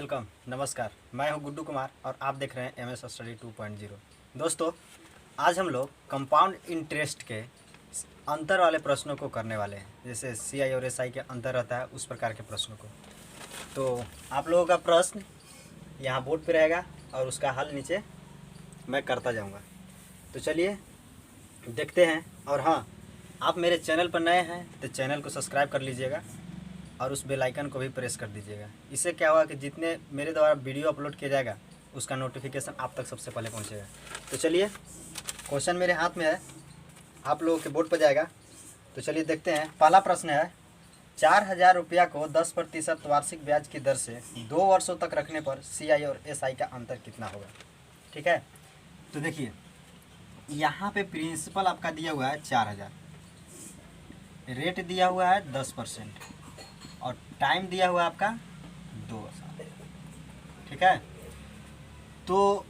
Welcome, नमस्कार। मैं हूं गुड्डू कुमार और आप देख रहे हैं एमएस स्टडी 2.0। दोस्तों, आज हम लोग कंपाउंड इंटरेस्ट के अंतर वाले प्रश्नों को करने वाले हैं। जैसे सीआई और एसआई के अंतर रहता है, उस प्रकार के प्रश्नों को। तो आप लोगों का प्रश्न यहाँ बोर्ड पे रहेगा और उसका हल नीचे मैं करता जाऊँगा। तो चलिए देखते हैं। और हाँ, आप मेरे चैनल पर नए हैं तो चैनल को सब्सक्राइब कर लीजिएगा और उस बेल आइकन को भी प्रेस कर दीजिएगा। इससे क्या होगा कि जितने मेरे द्वारा वीडियो अपलोड किया जाएगा उसका नोटिफिकेशन आप तक सबसे पहले पहुंचेगा। तो चलिए, क्वेश्चन मेरे हाथ में है, आप लोगों के बोर्ड पर जाएगा। तो चलिए देखते हैं। पहला प्रश्न है, 4000 रुपया को 10% वार्षिक ब्याज की दर से 2 वर्षों तक रखने पर सीआई और एसआई का अंतर कितना होगा। ठीक है, तो देखिए यहाँ पे प्रिंसिपल आपका दिया हुआ है 4000, रेट दिया हुआ है 10% और टाइम दिया हुआ है आपका 2 साल। ठीक है, तो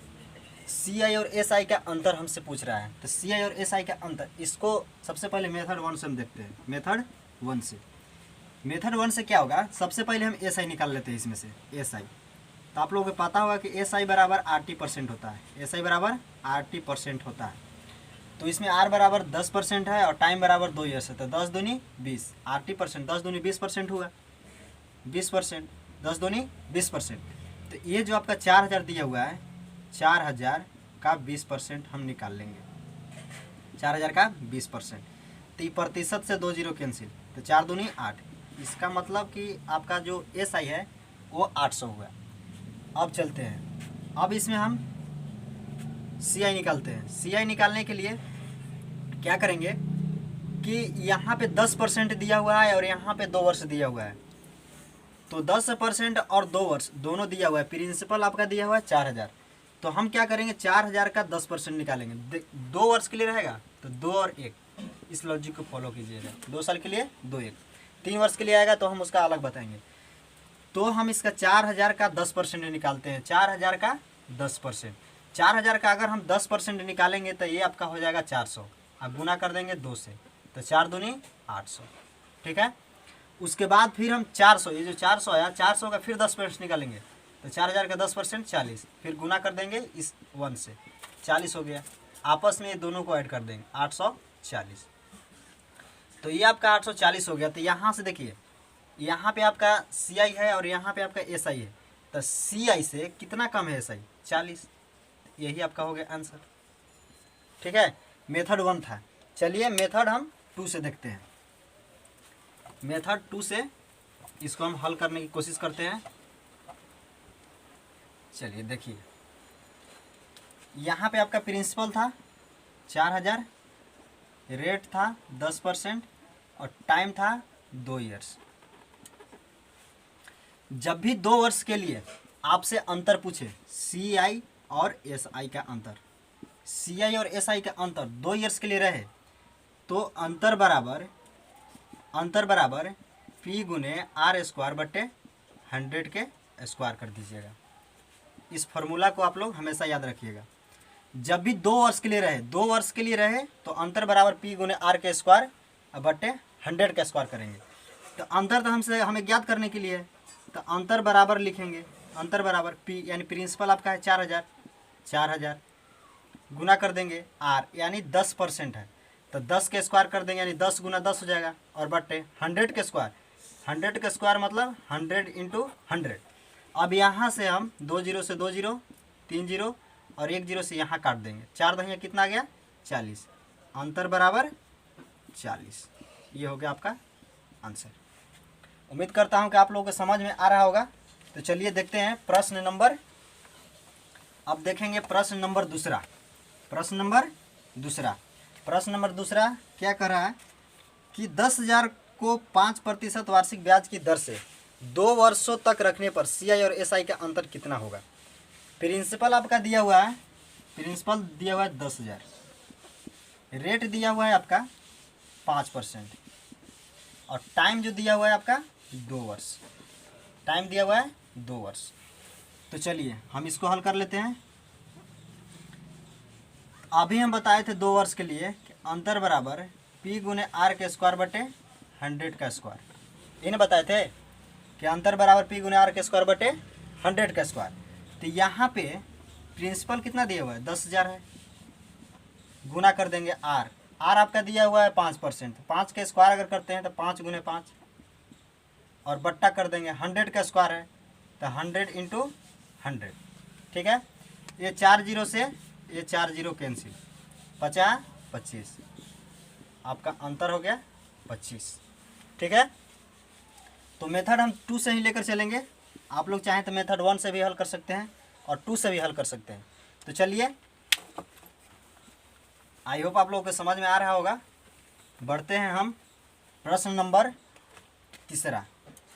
सी आई और एस आई का अंतर हमसे पूछ रहा है। तो सी आई और एस आई का अंतर, इसको सबसे पहले मेथड 1 से हम देखते हैं। मेथड 1 से क्या होगा, सबसे पहले हम एस आई निकाल लेते हैं इसमें से। एस आई तो आप लोगों को पता होगा कि एस आई बराबर 80% होता है। एस आई बराबर 80% होता है। तो इसमें आर बराबर 10% है और टाइम बराबर 2 ईयर्स है। तो 10 दूनी 20, 80%, 10 दूनी 20% हुआ, 20%, 10 दूनी 20%। तो ये जो आपका 4000 दिया हुआ है, 4000 का 20% हम निकाल लेंगे। 4000 का 20%, तो ये प्रतिशत से 2 जीरो कैंसिल, तो 4 दूनी 8। इसका मतलब कि आपका जो एस आई है वो 800 हुआ। अब चलते हैं, अब इसमें हम सी आई निकालते हैं। सी आई निकालने के लिए क्या करेंगे कि यहाँ पे 10% दिया हुआ है और यहाँ पे 2 वर्ष दिया हुआ है। तो 10% और 2 वर्ष दोनों दिया हुआ है। प्रिंसिपल आपका दिया हुआ है 4000। तो हम क्या करेंगे, 4000 का 10% निकालेंगे। 2 वर्ष के लिए रहेगा तो 2 और 1, इस लॉजिक को फॉलो कीजिएगा। 2 साल के लिए 2 1, 3 वर्ष के लिए आएगा तो हम उसका अलग बताएंगे। तो हम इसका 4000 का 10% निकालते हैं। 4000 का 10%, 4000 का अगर हम 10% निकालेंगे तो ये आपका हो जाएगा 400। अब गुना कर देंगे 2 से, तो 4 दूनी 800। ठीक है, उसके बाद फिर हम 400, ये जो 400 आया, 400 का फिर 10% निकालेंगे। तो 4000 का 10% 40, फिर गुना कर देंगे इस 1 से, 40 हो गया। आपस में ये दोनों को ऐड कर देंगे, 840। तो ये आपका 840 हो गया। तो यहाँ से देखिए, यहाँ पे आपका सी आई है और यहाँ पे आपका एस आई है। तो सी आई से कितना कम है एस आई, 40। यही आपका हो गया आंसर। ठीक है, मेथड 1 था। चलिए मेथड हम 2 से देखते हैं। मेथड 2 से इसको हम हल करने की कोशिश करते हैं। चलिए देखिए, यहाँ पे आपका प्रिंसिपल था 4000, रेट था 10% और टाइम था 2 ईयर्स। जब भी 2 वर्ष के लिए आपसे अंतर पूछे, सी आई और एस आई का अंतर, सी आई और एस आई का अंतर 2 ईयर्स के लिए रहे, तो अंतर बराबर पी गुने आर स्क्वायर बटे 100 के स्क्वायर कर दीजिएगा। इस फॉर्मूला को आप लोग हमेशा याद रखिएगा। जब भी 2 वर्ष के लिए रहे, 2 वर्ष के लिए रहे तो अंतर बराबर पी गुने आर के स्क्वायर बटे 100 का स्क्वायर करेंगे। तो अंतर तो हमें ज्ञात करने के लिए है, तो अंतर बराबर लिखेंगे। अंतर बराबर पी यानी प्रिंसिपल आपका है 4000, 4000 गुना कर देंगे आर यानी 10% है, तो 10 के स्क्वायर कर देंगे यानी 10 गुना 10 हो जाएगा, और बटे 100 के स्क्वायर। 100 के स्क्वायर मतलब 100 × 100। अब यहाँ से हम 2 जीरो से 2 जीरो, 3 जीरो और 1 जीरो से यहाँ काट देंगे। 4 दहिया कितना आ गया, 40। अंतर बराबर 40। ये हो गया आपका आंसर। उम्मीद करता हूँ कि आप लोगों को समझ में आ रहा होगा। तो चलिए देखते हैं प्रश्न नंबर, अब देखेंगे प्रश्न नंबर दूसरा। प्रश्न नंबर दूसरा क्या कर रहा है कि 10,000 को 5% वार्षिक ब्याज की दर से 2 वर्षों तक रखने पर सी आई और एस आई का अंतर कितना होगा। प्रिंसिपल आपका दिया हुआ है, प्रिंसिपल दिया हुआ है 10,000, रेट दिया हुआ है आपका 5% और टाइम जो दिया हुआ है आपका 2 वर्ष। टाइम दिया हुआ है 2 वर्ष। तो चलिए हम इसको हल कर लेते हैं। अभी हम बताए थे 2 वर्ष के लिए कि अंतर बराबर पी गुने आर के स्क्वायर बटे 100 का स्क्वायर। इन्हें बताए थे कि अंतर बराबर पी गुने आर के स्क्वायर बटे 100 का स्क्वायर। तो यहाँ पे प्रिंसिपल कितना दिया हुआ है 10,000 है, गुना कर देंगे आर आपका दिया हुआ है 5%, 5 का स्क्वायर अगर करते हैं तो 5 गुने 5 और बट्टा कर देंगे 100 का स्क्वायर है तो 100 इंटू 100। ठीक है, ये 4 जीरो से ये 4 जीरो कैंसिल, 50 25, आपका अंतर हो गया 25। ठीक है, तो मेथड हम 2 से ही लेकर चलेंगे। आप लोग चाहें तो मेथड 1 से भी हल कर सकते हैं और 2 से भी हल कर सकते हैं। तो चलिए, आई होप आप लोगों को समझ में आ रहा होगा। बढ़ते हैं हम प्रश्न नंबर तीसरा।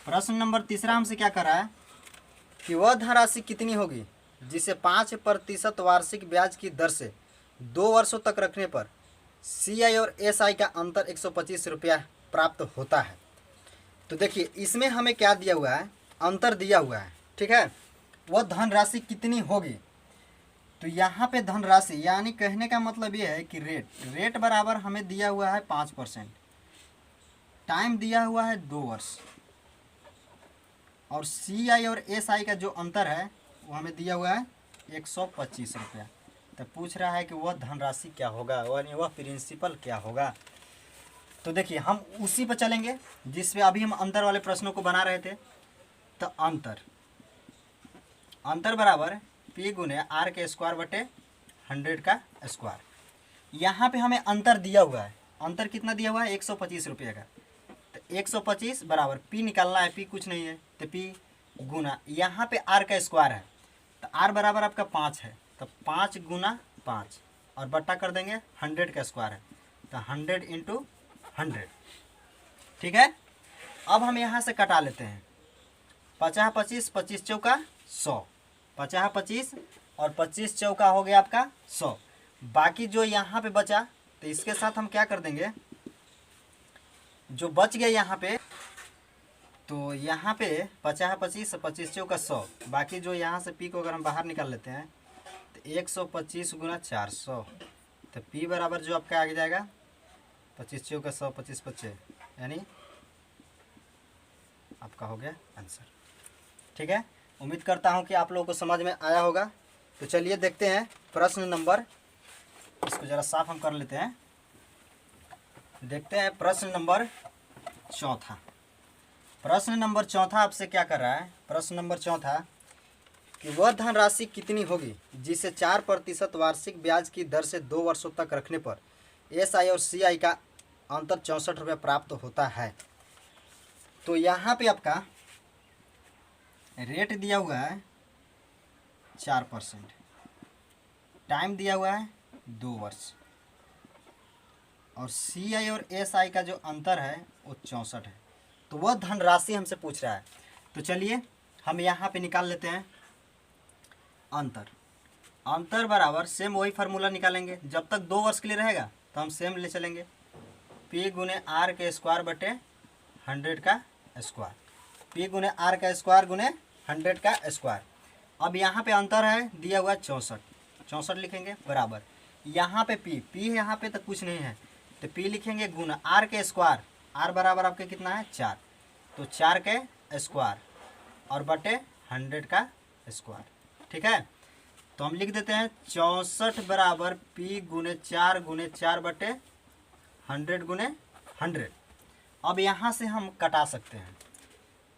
प्रश्न नंबर तीसरा हमसे क्या कर रहा है कि वह धनराशि कितनी होगी जिसे 5% वार्षिक ब्याज की दर से 2 वर्षों तक रखने पर CI और SI का अंतर 125 रुपया प्राप्त होता है। तो देखिए, इसमें हमें क्या दिया हुआ है, अंतर दिया हुआ है। ठीक है, वह धनराशि कितनी होगी। तो यहाँ पे धनराशि यानी कहने का मतलब ये है कि रेट बराबर हमें दिया हुआ है 5%, टाइम दिया हुआ है 2 वर्ष, और CI और SI का जो अंतर है वो हमें दिया हुआ है 125 रुपया। तो पूछ रहा है कि वह धनराशि क्या होगा, वह प्रिंसिपल क्या होगा। तो देखिए, हम उसी पर चलेंगे जिस पे अभी हम अंतर वाले प्रश्नों को बना रहे थे। तो अंतर बराबर P गुने R के स्क्वायर बटे 100 का स्क्वायर। यहाँ पे हमें अंतर दिया हुआ है, अंतर कितना दिया हुआ है 125 रुपये का। तो 125 बराबर P निकालना है, P कुछ नहीं है तो P गुना यहाँ पे R का स्क्वायर है तो R बराबर आपका 5 है तो 5 गुना 5 और बट्टा कर देंगे 100 का स्क्वायर है तो 100 इंटू 100। ठीक है, अब हम यहाँ से कटा लेते हैं 50 25 25 चौका 100, 50 25 और 25 चौका हो गया आपका 100। बाकी जो यहाँ पे बचा तो इसके साथ हम क्या कर देंगे, जो बच गया यहाँ पे, तो यहाँ पे 50 25 25 चौका 100, बाकी जो यहाँ से P को अगर हम बाहर निकाल लेते हैं तो 125 गुना 400, तो P बराबर जो आपका आगे जाएगा 25 चौका 100 25 25, यानी आपका हो गया आंसर। ठीक है, उम्मीद करता हूँ कि आप लोगों को समझ में आया होगा। तो चलिए देखते हैं प्रश्न नंबर, इसको ज़रा साफ हम कर लेते हैं। देखते हैं प्रश्न नंबर चौथा। प्रश्न नंबर चौथा आपसे क्या कर रहा है, प्रश्न नंबर चौथा कि वह धनराशि कितनी होगी जिसे 4% वार्षिक ब्याज की दर से 2 वर्षों तक रखने पर SI और CI का अंतर 64 रुपये प्राप्त होता है। तो यहाँ पे आपका रेट दिया हुआ है 4%, टाइम दिया हुआ है 2 वर्ष, और CI और SI का जो अंतर है वो 64 है। तो वह धनराशि हमसे पूछ रहा है। तो चलिए हम यहाँ पे निकाल लेते हैं अंतर बराबर सेम वही फार्मूला निकालेंगे, जब तक 2 वर्ष के लिए रहेगा तो हम सेम ले चलेंगे, P गुने R के स्क्वायर बटे 100 का स्क्वायर, P गुने R का स्क्वायर गुने 100 का स्क्वायर। अब यहाँ पे अंतर है दिया हुआ 64 लिखेंगे बराबर, यहाँ पे P यहाँ पे तो कुछ नहीं है तो P लिखेंगे गुना R के स्क्वायर, R बराबर आपके कितना है 4, तो 4 के स्क्वायर और बटे 100 का स्क्वायर। ठीक है, तो हम लिख देते हैं 64 बराबर P गुने 4 बटे 100 गुने 100। अब यहाँ से हम कटा सकते हैं,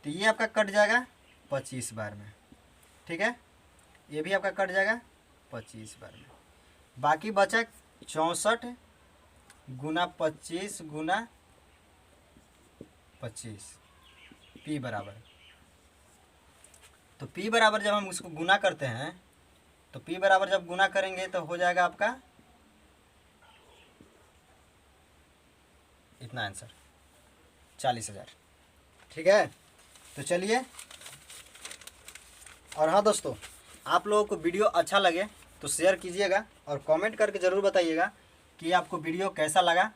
तो ये आपका कट जाएगा 25 बार में। ठीक है, ये भी आपका कट जाएगा 25 बार में, बाकी बचा 64 गुना 25 गुना 25 P बराबर। तो P बराबर जब हम उसको गुना करते हैं तो P बराबर जब गुना करेंगे तो हो जाएगा आपका इतना आंसर 40,000। ठीक है, तो चलिए, और हाँ दोस्तों, आप लोगों को वीडियो अच्छा लगे तो शेयर कीजिएगा और कमेंट करके ज़रूर बताइएगा कि आपको वीडियो कैसा लगा।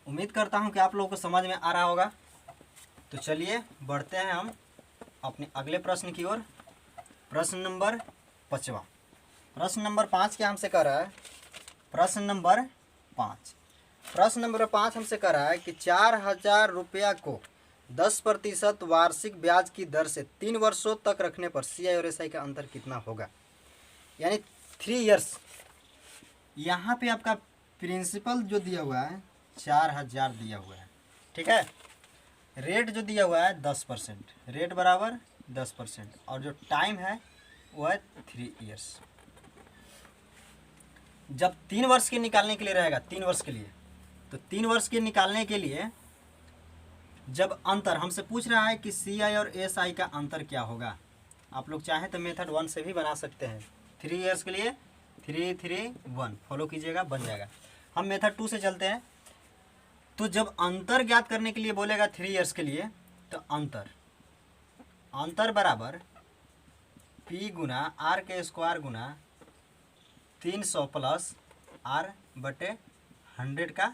उम्मीद करता हूँ कि आप लोगों को समझ में आ रहा होगा। तो चलिए बढ़ते हैं हम अपने अगले प्रश्न की ओर। प्रश्न नंबर 5। प्रश्न नंबर 5 क्या हमसे कह रहा है, प्रश्न नंबर 5 हमसे कह रहा है कि 4,000 रुपया को 10% वार्षिक ब्याज की दर से 3 वर्षों तक रखने पर CI और SI का अंतर कितना होगा। यानी 3 इयर्स। यहाँ पे आपका प्रिंसिपल जो दिया हुआ है 4000 दिया हुआ है, ठीक है। रेट जो दिया हुआ है 10%, रेट बराबर 10%, और जो टाइम है वो है 3 इयर्स। जब 3 वर्ष के निकालने के लिए रहेगा, 3 वर्ष के लिए, तो 3 वर्ष के निकालने के लिए जब अंतर हमसे पूछ रहा है कि CI और SI का अंतर क्या होगा, आप लोग चाहें तो मेथड 1 से भी बना सकते हैं। 3 इयर्स के लिए 3 3 1 फॉलो कीजिएगा, बन जाएगा। हम मेथड 2 से चलते हैं। तो जब अंतर ज्ञात करने के लिए बोलेगा 3 इयर्स के लिए, तो अंतर बराबर P गुना R के स्क्वायर गुना 300 प्लस R बटे 100 का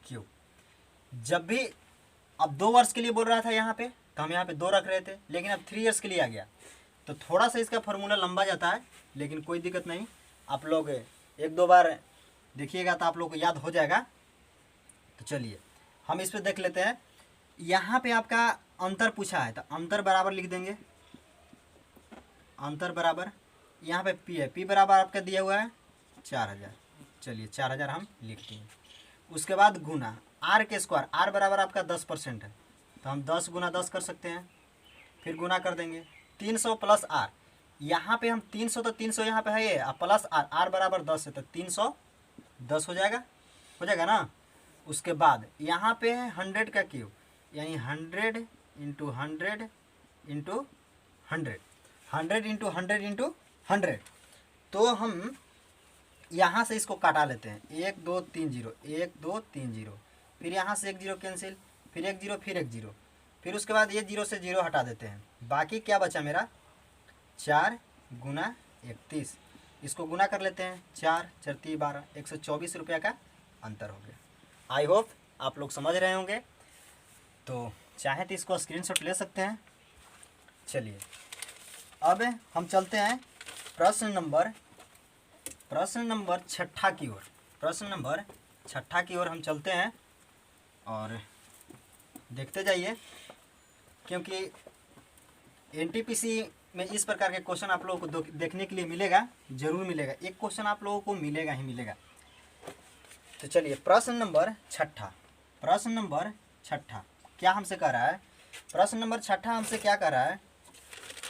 क्यूब। जब भी अब 2 वर्ष के लिए बोल रहा था यहाँ पे, तो हम यहाँ पे 2 रख रहे थे, लेकिन अब 3 इयर्स के लिए आ गया, तो थोड़ा सा इसका फार्मूला लंबा जाता है, लेकिन कोई दिक्कत नहीं। आप लोग 1-2 बार देखिएगा तो आप लोग को याद हो जाएगा। तो चलिए हम इस पर देख लेते हैं। यहाँ पे आपका अंतर पूछा है, तो अंतर बराबर लिख देंगे। अंतर बराबर यहाँ पे P है, P बराबर आपका दिया हुआ है 4000। चलिए 4000 हम लिखते हैं। उसके बाद गुना R के स्क्वायर, R बराबर आपका 10% है, तो हम 10 गुना 10 कर सकते हैं, फिर गुना कर देंगे 300 प्लस R। यहाँ पे हम 300, तो 300 यहाँ पे है ये, प्लस R, R बराबर 10 है, तो 310 हो जाएगा ना। उसके बाद यहाँ पे है 100 का क्यूब, यानी 100 इंटू 100 इंटू 100, 100 इंटू 100 इंटू 100। तो हम यहाँ से इसको काटा लेते हैं, 1 2 3 0, 1 2 3 0, फिर यहाँ से 1 0 कैंसिल, फिर 1 0, फिर 1 0, फिर उसके बाद ये 0 से 0 हटा देते हैं। बाकी क्या बचा मेरा, 4 गुना 31, इसको गुना कर लेते हैं, 4 4 3 12, 124 रुपये का अंतर हो गया। आई होप आप लोग समझ रहे होंगे। तो चाहे तो इसको स्क्रीनशॉट ले सकते हैं। चलिए अब हम चलते हैं प्रश्न नंबर 6 की ओर। प्रश्न नंबर 6 की ओर हम चलते हैं और देखते जाइए, क्योंकि NTPC में इस प्रकार के क्वेश्चन आप लोगों को देखने के लिए मिलेगा, जरूर मिलेगा। एक क्वेश्चन आप लोगों को मिलेगा ही मिलेगा। तो चलिए प्रश्न नंबर 6 क्या हमसे कह रहा है। प्रश्न नंबर 6 हमसे क्या कह रहा है,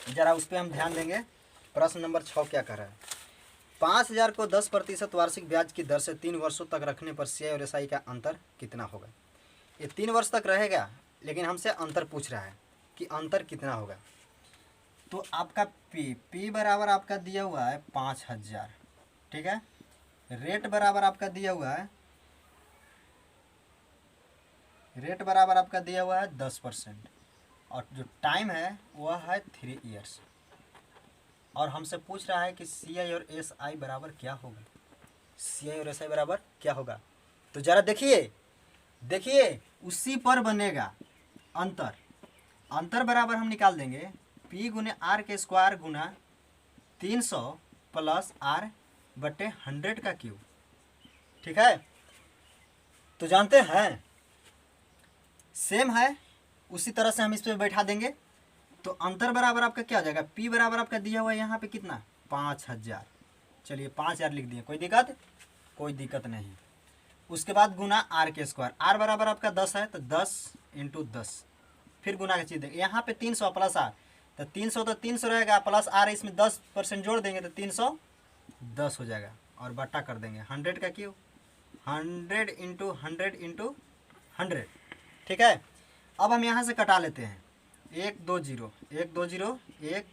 जरा उस पर हम ध्यान देंगे। प्रश्न नंबर 6 क्या कह रहा है, 5000 को 10% वार्षिक ब्याज की दर से 3 वर्षों तक रखने पर CI और SI का अंतर कितना होगा। ये 3 वर्ष तक रहेगा, लेकिन हमसे अंतर पूछ रहा है कि अंतर कितना होगा। तो आपका P बराबर आपका दिया हुआ है 5000, ठीक है। रेट बराबर आपका दिया हुआ है, 10%, और जो टाइम है वह है 3 इयर्स। और हमसे पूछ रहा है कि CI और SI बराबर क्या होगा। CI और SI बराबर क्या होगा, तो ज़रा देखिए उसी पर बनेगा अंतर। अंतर बराबर हम निकाल देंगे P गुने R के स्क्वायर गुना 300 प्लस R बटे 100 का क्यूब, ठीक है। तो जानते हैं सेम है, उसी तरह से हम इस पर बैठा देंगे। तो अंतर बराबर आपका क्या हो जाएगा, P बराबर आपका दिया हुआ है यहाँ पे कितना, 5000। चलिए 5000 लिख दिए, कोई दिक्कत नहीं। उसके बाद गुना R के स्क्वायर, R बराबर आपका 10 है, तो 10 इंटू 10, फिर गुना का चीज़ देंगे। यहाँ पे 300 प्लस R, तो 300 तो 300 रहेगा, प्लस R इसमें 10% जोड़ देंगे तो 310 हो जाएगा, और बट्टा कर देंगे 100 का क्यूब, 100 इंटू 100 इंटू 100, ठीक है। अब हम यहाँ से कटा लेते हैं, 1 2 0 1 2 0 1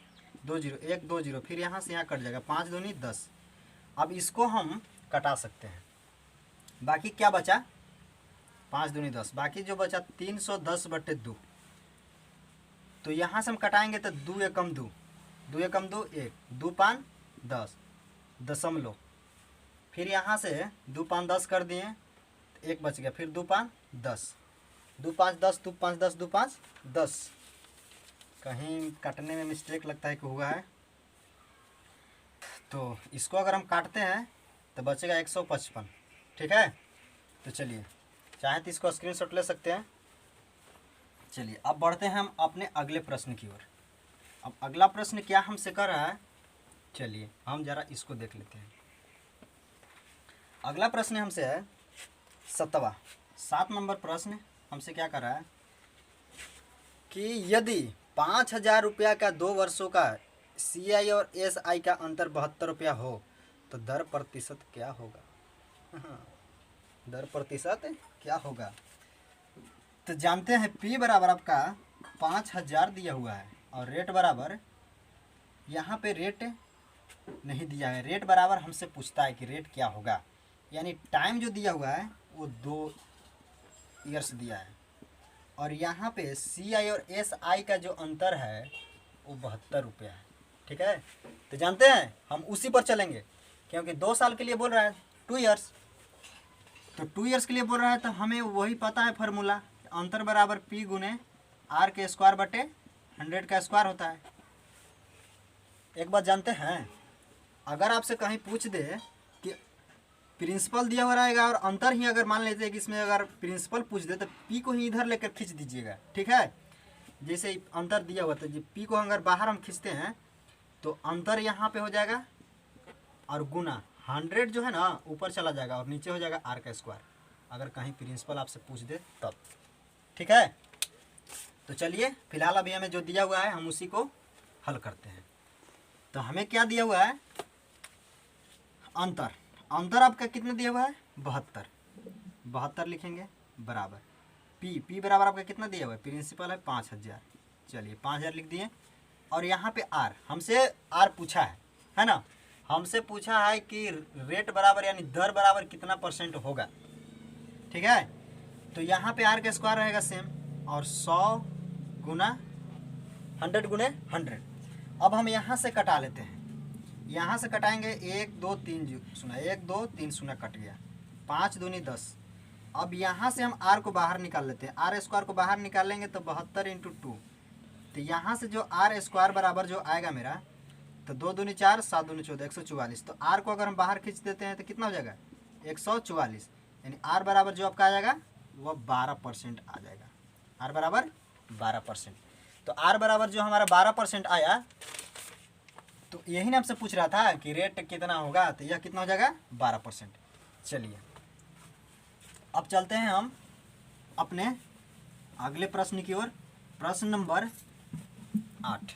2 0 1 2 0, फिर यहाँ से यहाँ कट जाएगा, 5 दूनी 10। अब इसको हम कटा सकते हैं। बाकी क्या बचा, 5 दूनी 10, बाकी जो बचा 310 बटे 2। तो यहाँ से हम कटाएंगे तो 2 एकम 2, 2 एकम 2 1, 2 5 10 दशमलव, फिर यहाँ से 2 5 10 कर दिए, 1 बच गया, फिर 2 5 10, 2 5 10, 2 5 10, 2 5 10। कहीं काटने में मिस्टेक लगता है कि हुआ है। तो इसको अगर हम काटते हैं तो बचेगा 155, ठीक है। तो चलिए चाहे तो इसको स्क्रीनशॉट ले सकते हैं। चलिए अब बढ़ते हैं हम अपने अगले प्रश्न की ओर। अब अगला प्रश्न क्या हमसे कर रहा है, चलिए हम जरा इसको देख लेते हैं। अगला प्रश्न हमसे है 7 नंबर प्रश्न हमसे क्या कर रहा है कि यदि 5,000 रुपया का 2 वर्षों का CI और SI का अंतर 72 रुपया हो तो दर प्रतिशत क्या होगा। दर प्रतिशत क्या होगा, तो जानते हैं P बराबर आपका 5,000 दिया हुआ है और रेट बराबर, यहाँ पे रेट नहीं दिया है, रेट बराबर हमसे पूछता है कि रेट क्या होगा, यानी टाइम जो दिया हुआ है वो 2 ईयर्स दिया है और यहाँ पे CI और SI का जो अंतर है वो 72 रुपया है। ठीक है, तो जानते हैं हम उसी पर चलेंगे क्योंकि 2 साल के लिए बोल रहा है, 2 ईयर्स, तो 2 ईयर्स के लिए बोल रहा है तो हमें वही पता है फार्मूला, अंतर बराबर P गुने R के स्क्वायर बटे 100 का स्क्वायर होता है। एक बात जानते हैं, अगर आपसे कहीं पूछ दे कि प्रिंसिपल दिया हुआ रहेगा और अंतर ही अगर मान लेते हैं कि इसमें अगर प्रिंसिपल पूछ दे तो P को ही इधर लेकर खींच दीजिएगा। ठीक है, जैसे अंतर दिया हुआ तो P को अगर बाहर हम खींचते हैं तो अंतर यहाँ पे हो जाएगा और गुना 100 जो है ना ऊपर चला जाएगा और नीचे हो जाएगा R का स्क्वायर, अगर कहीं प्रिंसिपल आपसे पूछ दे तब। ठीक है, तो चलिए फिलहाल अभी हमें जो दिया हुआ है हम उसी को हल करते हैं। तो हमें क्या दिया हुआ है, अंतर, अंतर आपका कितना दिया हुआ है 72 लिखेंगे बराबर P बराबर आपका कितना दिया हुआ है, प्रिंसिपल है 5,000, चलिए 5,000 लिख दिए और यहाँ पे R, हमसे R पूछा है ना, हमसे पूछा है कि रेट बराबर यानी दर बराबर कितना % होगा। ठीक है, तो यहाँ पे R का स्क्वायर रहेगा सेम और 100 गुना 100 गुने 100। अब हम यहाँ से कटा लेते हैं, यहाँ से कटाएंगे 1 2 3 सुना, 1 2 3 सुना कट गया, 5 दूनी 10। अब यहाँ से हम R को बाहर निकाल लेते हैं, R स्क्वायर को बाहर निकालेंगे तो 72 × 2, तो यहाँ से जो R स्क्वायर बराबर जो आएगा मेरा, तो 2 दूनी 4 7 दूनी 14 144, तो R को अगर हम बाहर खींच देते हैं तो कितना हो जाएगा 144, यानी R बराबर जो आपका आ जाएगा वह 12% आ जाएगा, R बराबर 12%। तो R बराबर जो हमारा 12% आया, तो यही ना आपसे पूछ रहा था कि रेट कितना होगा, तो यह कितना हो जाएगा 12%। चलिए अब चलते हैं हम अपने अगले प्रश्न की ओर, प्रश्न नंबर 8।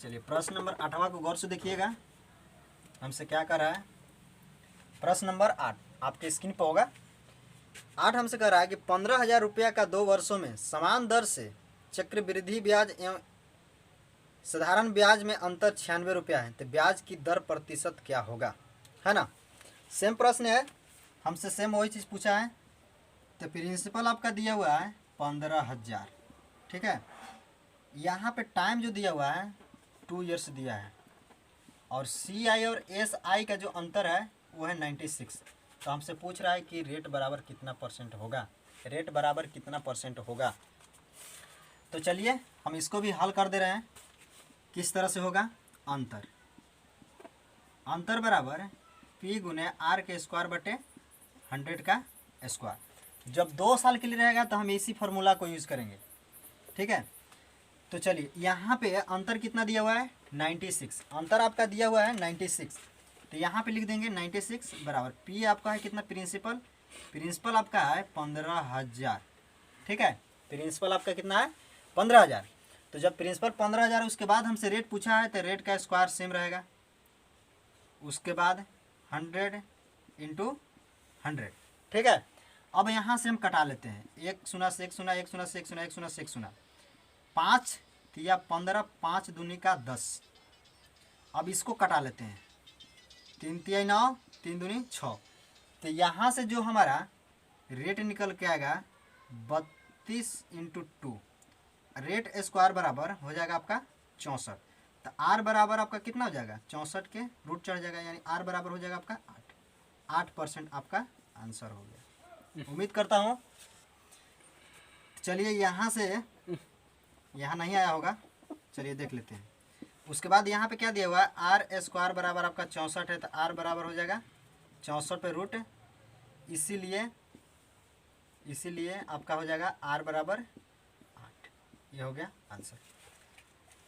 चलिए प्रश्न नंबर 8वां को गौर से देखिएगा, हमसे क्या कर रहा है। प्रश्न नंबर 8 आपके स्क्रीन पर होगा। 8 हमसे कह रहा है कि 15,000 रुपया का 2 वर्षों में समान दर से चक्रवृद्धि ब्याज एवं साधारण ब्याज में अंतर 96 रुपया है, तो ब्याज की दर प्रतिशत क्या होगा, है ना। सेम प्रश्न है, हमसे सेम वही चीज़ पूछा है। तो प्रिंसिपल आपका दिया हुआ है 15,000, ठीक है, यहाँ पे टाइम जो दिया हुआ है 2 ईयर्स दिया है और CI और SI का जो अंतर है वो है 96। तो हमसे पूछ रहा है कि रेट बराबर कितना % होगा, रेट बराबर कितना % होगा। तो चलिए हम इसको भी हल कर दे रहे हैं। किस तरह से होगा, अंतर, अंतर बराबर P गुने R के स्क्वायर बटे 100 का स्क्वायर। जब 2 साल के लिए रहेगा तो हम इसी फार्मूला को यूज़ करेंगे। ठीक है, तो चलिए यहाँ पे अंतर कितना दिया हुआ है 96, अंतर आपका दिया हुआ है 96, तो यहाँ पे लिख देंगे 96 बराबर P आपका है कितना, प्रिंसिपल, प्रिंसिपल आपका है 15,000। ठीक है, प्रिंसिपल आपका कितना है 15,000। तो जब प्रिंसिपल 15,000 उसके बाद हमसे रेट पूछा है तो रेट का स्क्वायर सेम रहेगा, उसके बाद 100 × 100। ठीक है, अब यहाँ से हम कटा लेते हैं, 1 शून्य से 1 शून्य, 1 शून्य से 1 शून्य, 1 शून्य से 1 शून्य, 5 या 15, 5 दूनी का 10। अब इसको कटा लेते हैं, 3 तिया 9, 3 दूनी 6, तो यहाँ से जो हमारा रेट निकल के आएगा 32 × 2, रेट स्क्वायर बराबर हो जाएगा आपका 64। तो R बराबर आपका कितना हो जाएगा 64 के रूट चढ़ जाएगा, यानी R बराबर हो जाएगा आपका 8% आपका आंसर हो गया। उम्मीद करता हूँ। चलिए यहाँ से, यहाँ नहीं आया होगा, चलिए देख लेते हैं। उसके बाद यहाँ पे क्या दिया हुआ है, R स्क्वायर बराबर आपका 64 है, तो R बराबर हो जाएगा 64 पे रूट, इसीलिए आपका हो जाएगा R बराबर 8। ये हो गया आंसर।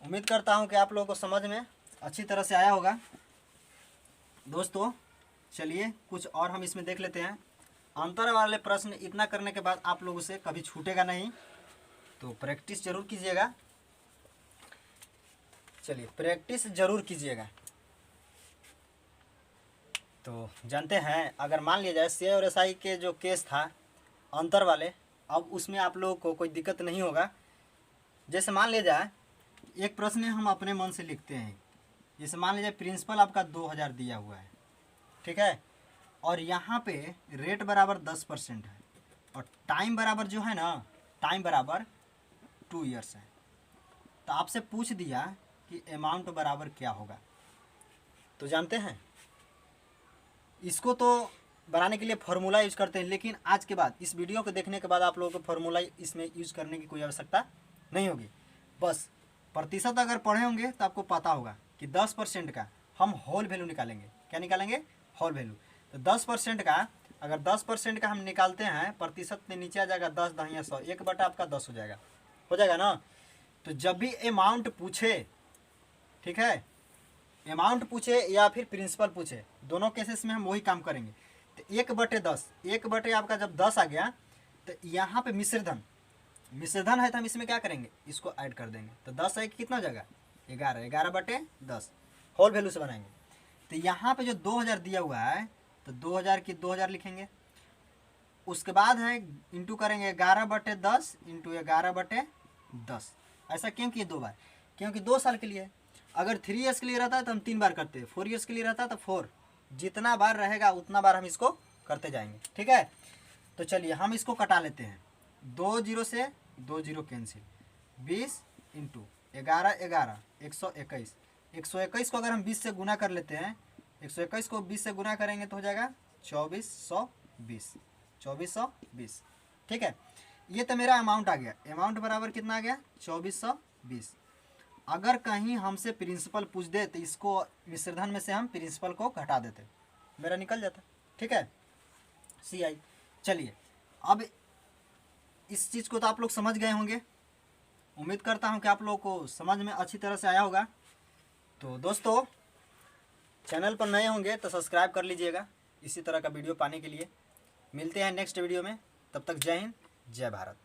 उम्मीद करता हूँ कि आप लोगों को समझ में अच्छी तरह से आया होगा। दोस्तों चलिए कुछ और हम इसमें देख लेते हैं। अंतर वाले प्रश्न इतना करने के बाद आप लोगों से कभी छूटेगा नहीं, तो प्रैक्टिस जरूर कीजिएगा। चलिए प्रैक्टिस जरूर कीजिएगा। तो जानते हैं, अगर मान लिया जाए सी और एस आई के जो केस था अंतर वाले, अब उसमें आप लोगों को कोई दिक्कत नहीं होगा। जैसे मान लिया जाए एक प्रश्न हम अपने मन से लिखते हैं, जैसे मान लीजिए प्रिंसिपल आपका 2000 दिया हुआ है, ठीक है, और यहाँ पे रेट बराबर 10% है और टाइम बराबर जो है ना, टाइम बराबर 2 ईयर्स है। तो आपसे पूछ दिया कि अमाउंट बराबर क्या होगा। तो जानते हैं इसको तो बनाने के लिए फार्मूला यूज करते हैं, लेकिन आज के बाद इस वीडियो को देखने के बाद आप लोगों को फार्मूला इसमें यूज करने की कोई आवश्यकता नहीं होगी। बस प्रतिशत अगर पढ़े होंगे तो आपको पता होगा कि 10% का हम होल वैल्यू निकालेंगे। क्या निकालेंगे? Whole value. तो 10% का, अगर 10% का हम निकालते हैं, प्रतिशत में नीचे आ जाएगा 10 दहिया 100, 1/10 आपका 10 हो जाएगा ना। तो जब भी अमाउंट पूछे, ठीक है, अमाउंट पूछे या फिर प्रिंसिपल पूछे, दोनों केसेस में हम वही काम करेंगे। तो 1/10, 1/, आपका जब 10 आ गया तो यहाँ पे मिश्रधन है, तो हम इसमें क्या करेंगे, इसको ऐड कर देंगे। तो 10 है कितना हो जाएगा? 11, 11/10 होल वैल्यू से बनाएंगे। तो यहाँ पे जो 2000 दिया हुआ है, तो 2000 की 2000 लिखेंगे। उसके बाद है इंटू करेंगे 11/10 इंटू 11/10। ऐसा क्यों किए 2 बार? क्योंकि 2 साल के लिए। अगर 3 ईयर्स के लिए रहता है तो हम 3 बार करते हैं, 4 ईयर्स के लिए रहता है तो 4। जितना बार रहेगा उतना बार हम इसको करते जाएंगे, ठीक है। तो चलिए हम इसको कटा लेते हैं। 2 0 से 2 0 कैंसिल, 20 इंटू 11 11 121। 121 को अगर हम 20 से गुना कर लेते हैं, 121 को 20 से गुना करेंगे तो हो जाएगा 2420, 2420, ठीक है। ये तो मेरा अमाउंट आ गया। अमाउंट बराबर कितना आ गया? 2420। अगर कहीं हमसे प्रिंसिपल पूछ दे तो इसको मिश्रधन में से हम प्रिंसिपल को घटा देते, मेरा निकल जाता, ठीक है, CI। चलिए अब इस चीज़ को तो आप लोग समझ गए होंगे। उम्मीद करता हूं कि आप लोगों को समझ में अच्छी तरह से आया होगा। तो दोस्तों चैनल पर नए होंगे तो सब्सक्राइब कर लीजिएगा इसी तरह का वीडियो पाने के लिए। मिलते हैं नेक्स्ट वीडियो में, तब तक जय हिंद, जय भारत।